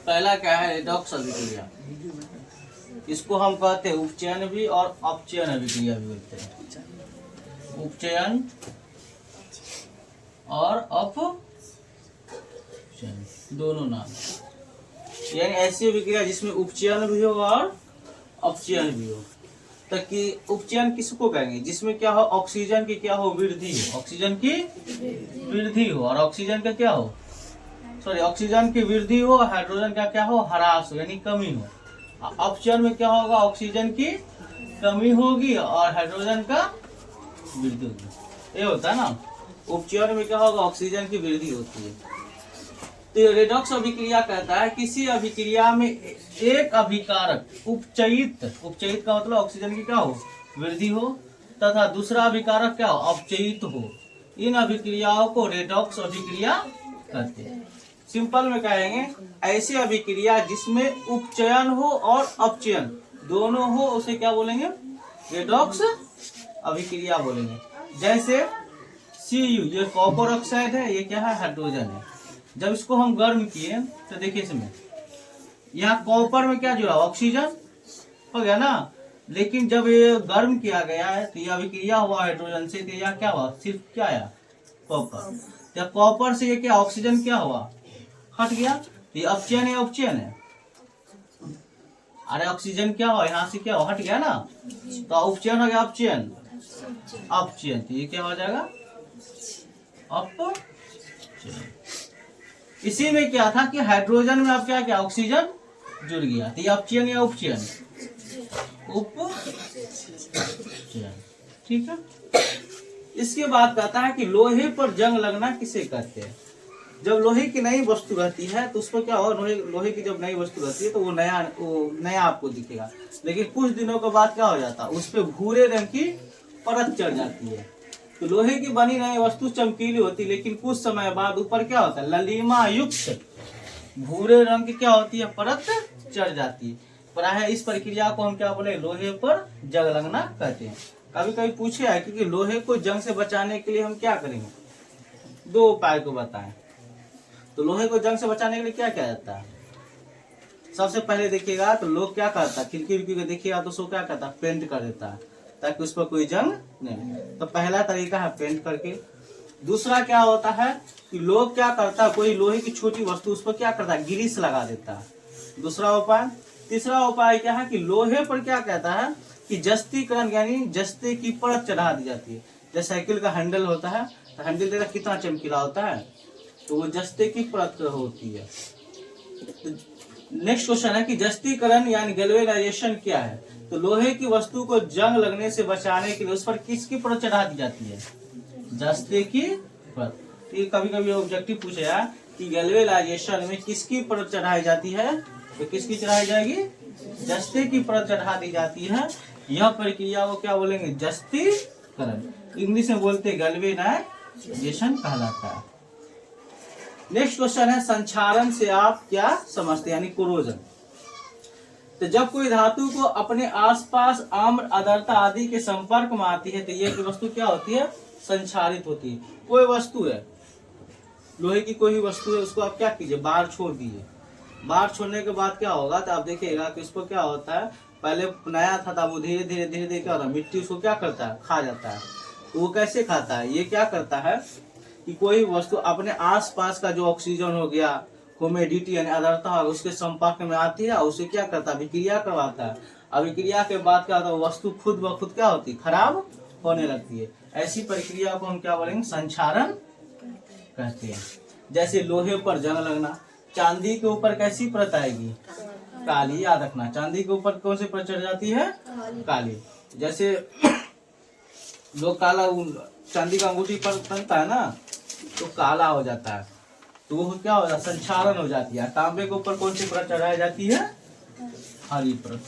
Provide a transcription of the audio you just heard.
पहला क्या है, रेडॉक्स अभिक्रिया। इसको हम कहते हैं उपचयन भी और अपचयन अभिक्रिया भी बोलते हैं। उपचयन और अपचयन दोनों नाम, यानी ऐसी अभिक्रिया जिसमें उपचयन भी हो और अपचयन भी हो। तो कि उपचयन किसको कहेंगे, जिसमें क्या हो, ऑक्सीजन की क्या हो, वृद्धि हो, ऑक्सीजन की वृद्धि हो, और ऑक्सीजन का क्या हो, सॉरी ऑक्सीजन की वृद्धि हो, हाइड्रोजन का क्या हो, ह्रास हो, यानी कमी हो। अपचयन में क्या होगा, ऑक्सीजन की कमी होगी और हाइड्रोजन का वृद्धि होगी, ये होता है ना। उपचयन में क्या होगा, ऑक्सीजन की वृद्धि होती है। तो रेडॉक्स अभिक्रिया कहता है किसी अभिक्रिया में एक अभिकारक उपचयित, उपचयित का मतलब ऑक्सीजन की क्या हो, वृद्धि हो, तथा दूसरा अभिकारक क्या हो, अपचयित हो। इन अभिक्रियाओं को रेडॉक्स अभिक्रिया कहते हैं। सिंपल में कहेंगे ऐसी अभिक्रिया जिसमें उपचयन हो और अपचयन दोनों हो, उसे क्या बोलेंगे, रेडॉक्स अभिक्रिया बोलेंगे। जैसे Cu, ये कॉपर ऑक्साइड है, ये क्या है, हाइड्रोजन है। जब इसको हम गर्म किए तो देखिए इसमें यहाँ कॉपर में क्या जुड़ा, ऑक्सीजन हो गया ना, लेकिन जब ये गर्म किया गया है तो ये अभिक्रिया हुआ हाइड्रोजन से, तो यहाँ क्या हुआ, सिर्फ क्या आया, कॉपर। तो कॉपर से ये क्या, ऑक्सीजन क्या हुआ, हट गया, तो ये अपचयन है, उपचयन है, अरे ऑक्सीजन क्या हुआ, यहाँ से क्या हुआ, हट गया ना, तो उपचयन हो गया, अपचयन, अपचयन, तो ये क्या हो जाएगा, अपचयन। इसी में क्या था कि हाइड्रोजन में अब क्या क्या, ऑक्सीजन जुड़ गया, तो ये अपचयन या उपचयन, उपचयन, ठीक है। इसके बाद कहता है कि लोहे पर जंग लगना किसे कहते हैं। जब लोहे की नई वस्तु रहती है तो उस पर क्या हो, लोहे की जब नई वस्तु रहती है तो वो नया आपको दिखेगा, लेकिन कुछ दिनों के बाद क्या हो जाता है, उस पर भूरे रंग की परत चढ़ जाती है। तो लोहे की बनी नई वस्तु चमकीली होती है, लेकिन कुछ समय बाद ऊपर क्या होता है, ललिमा युक्त भूरे रंग की क्या होती है, परत चढ़ जाती है। प्रायः इस प्रक्रिया को हम क्या बोले, लोहे पर जंग लगना कहते हैं। कभी कभी पूछे है कि लोहे को जंग से बचाने के लिए हम क्या करेंगे, दो उपाय को बताएं। तो लोहे को जंग से बचाने के लिए क्या किया जाता है, सबसे पहले देखिएगा तो लोग क्या करता है, खिड़की को देखिएगा तो उसको क्या करता है, पेंट कर देता है ताकि उस पर कोई जंग नहीं। तो पहला तरीका है पेंट करके। दूसरा क्या होता है कि लोग क्या करता है, कोई लोहे की छोटी वस्तु उस पर क्या करता है, ग्रीस लगा देता है, दूसरा उपाय। तीसरा उपाय क्या है कि लोहे पर क्या कहता है कि जस्तीकरण, यानी जस्ते की परत चढ़ा दी जाती है। जैसे साइकिल का हैंडल होता है तो हैंडल देखा कितना चमकीला होता है, तो वो जस्ते की परत होती है। नेक्स्ट क्वेश्चन है कि जस्तीकरण यानी गैल्वेनाइजेशन क्या है। तो लोहे की वस्तु को जंग लगने से बचाने के लिए उस पर किसकी परत चढ़ा दी जाती है, जस्ते की परत। तो कभी कभी ऑब्जेक्टिव पूछा कि गैल्वेनाइजेशन में किसकी परत चढ़ाई जाती है, तो किसकी चढ़ाई जाएगी, जस्ते की परत चढ़ा दी जाती है। यह प्रक्रिया को क्या बोलेंगे, जस्तीकरण, इंग्लिश में बोलते गैल्वेनाइजेशन कहलाता है। नेक्स्ट क्वेश्चन है संक्षारण से आप क्या समझते हैं, यानी कोरोजन। तो जब कोई धातु को अपने आसपास आम्ल, आर्द्रता आदि के संपर्क में आती है तो यह वस्तु क्या होती है, संक्षारित होती है। कोई वस्तु है, लोहे की कोई भी वस्तु है, उसको आप क्या कीजिए, बाहर छोड़ दीजिए। बाहर छोड़ने के बाद क्या होगा, तो आप देखिएगा कि इसको क्या होता है, पहले नया था वो धीरे धीरे क्या होता है, मिट्टी उसको क्या करता है, खा जाता है। तो वो कैसे खाता है, ये क्या करता है कि कोई वस्तु अपने आसपास का जो ऑक्सीजन हो गया, ह्यूमिडिटी यानी आर्द्रता है, उसके संपर्क में आती है और उसे क्या करता है, अभिक्रिया करवाता है। अभिक्रिया के बाद क्या होता है, वस्तु खुद ब खुद क्या होती है, खराब होने लगती है। ऐसी प्रक्रिया को हम क्या बोलेंगे, संक्षारण कहते हैं। जैसे लोहे पर जंग लगना, चांदी के ऊपर कैसी परत आएगी, काली, याद रखना। चांदी के ऊपर कौन सी परत चढ़ जाती है, काली। जैसे लोग काला चांदी का अंगूठी पर पहनता है ना, तो काला हो जाता है, तो वो क्या हो जाता है, संक्षारण हो जाती है। तांबे के ऊपर कौन सी परत चढ़ाई जाती है, हरी परत।